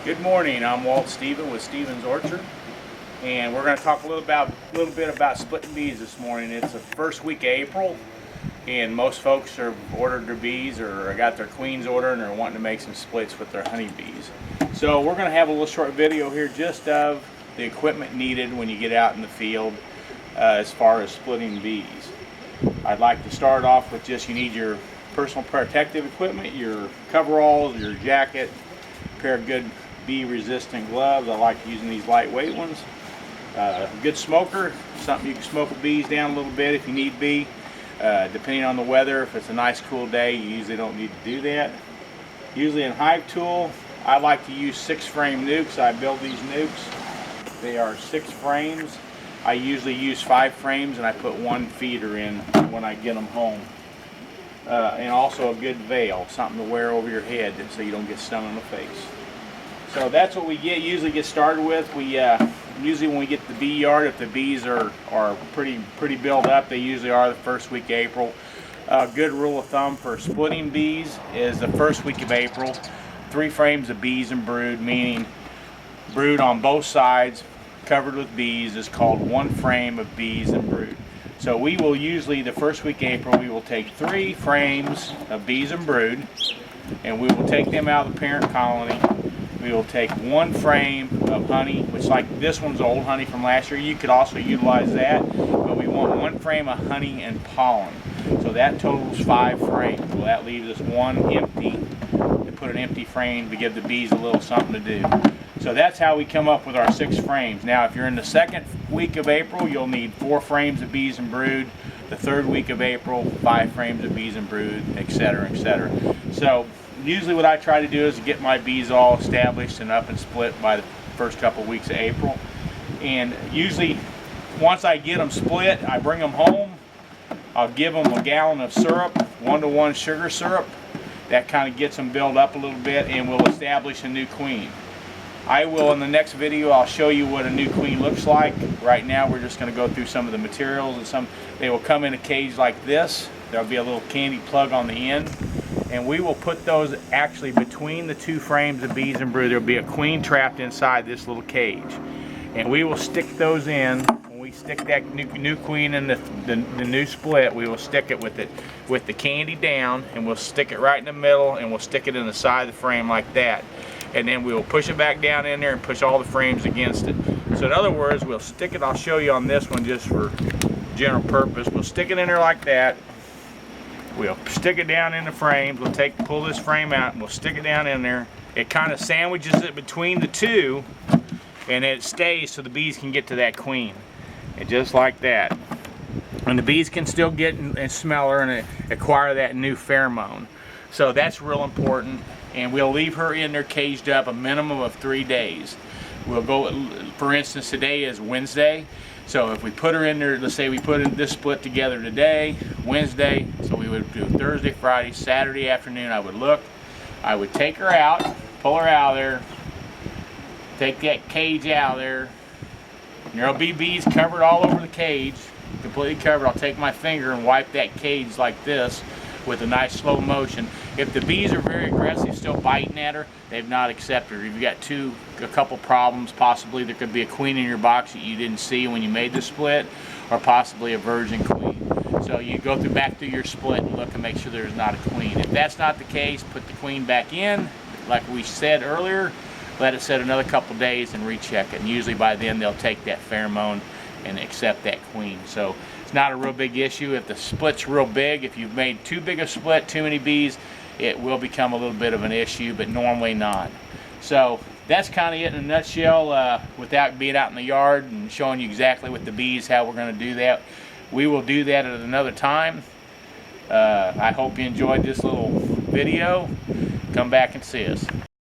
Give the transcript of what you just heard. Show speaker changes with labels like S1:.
S1: Good morning. I'm Walt Stephen with Stephen's Orchard, and we're going to talk a little bit about splitting bees this morning. It's the first week of April, and most folks have ordered their bees or got their queens ordered and are wanting to make some splits with their honeybees. So we're going to have a little short video here just of the equipment needed when you get out in the field as far as splitting bees. I'd like to start off with just you need your personal protective equipment, your coveralls, your jacket, a pair of good bee resistant gloves. I like using these lightweight ones. A good smoker, something you can smoke the bees down a little bit if you need be. Depending on the weather, if it's a nice cool day, you usually don't need to do that. Usually in hive tool, I like to use 6-frame nukes. I build these nukes. They are 6 frames. I usually use 5 frames and I put 1 feeder in when I get them home. And also a good veil, something to wear over your head so you don't get stung in the face. So that's what we usually get started with. We usually when we get to the bee yard, if the bees are pretty built up, they usually are the first week of April. A good rule of thumb for splitting bees is the first week of April. 3 frames of bees and brood, meaning brood on both sides covered with bees, is called 1 frame of bees and brood. So we will usually, the first week of April, we will take 3 frames of bees and brood, and we will take them out of the parent colony. We will take 1 frame of honey, which, like this one's old honey from last year. You could also utilize that, but we want 1 frame of honey and pollen. So that totals 5 frames. Well, that leaves us 1 empty, to put an empty frame to give the bees a little something to do. So that's how we come up with our 6 frames. Now, if you're in the second week of April, you'll need 4 frames of bees and brood. The third week of April, 5 frames of bees and brood, etc., etc. So usually what I try to do is get my bees all established and up and split by the first couple of weeks of April. And usually once I get them split, I bring them home. I'll give them a gallon of syrup, 1-to-1 sugar syrup. That kind of gets them built up a little bit, and we'll establish a new queen. I will, in the next video, I'll show you what a new queen looks like. Right now we're just going to go through some of the materials, and they will come in a cage like this. There'll be a little candy plug on the end, and we will put those actually between the 2 frames of bees and brood. There'll be a queen trapped inside this little cage, and we will stick those in. When we stick that new queen in the new split, we will stick it with the candy down, and we'll stick it right in the middle, and we'll stick it in the side of the frame like that. And then we'll push it back down in there and push all the frames against it. So in other words, we'll stick it, I'll show you on this one just for general purpose. We'll stick it in there like that. We'll stick it down in the frames. We'll pull this frame out and we'll stick it down in there. It kind of sandwiches it between the 2, and it stays so the bees can get to that queen. And just like that. And the bees can still get and smell her and acquire that new pheromone. So that's real important. And we'll leave her in there caged up a minimum of 3 days. We'll go, for instance, today is Wednesday. So if we put her in there, let's say we put this split together today, Wednesday, so we would do Thursday, Friday, Saturday afternoon, I would take her out, pull her out of there, take that cage out of there, and there'll be bees covered all over the cage, completely covered. I'll take my finger and wipe that cage like this with a nice slow motion. If the bees are very aggressive, still biting at her, they've not accepted her. If you've got a couple problems, possibly there could be a queen in your box that you didn't see when you made the split, or possibly a virgin queen. So you go back through your split and look and make sure there's not a queen. If that's not the case, put the queen back in, like we said earlier, let it sit another couple days and recheck it. And usually by then they'll take that pheromone and accept that queen. So it's not a real big issue. If the split's real big, if you've made too big a split, too many bees, it will become a little bit of an issue, but normally not. So that's kind of it in a nutshell, without being out in the yard and showing you exactly with the bees how we're going to do that. We will do that at another time. I hope you enjoyed this little video. Come back and see us.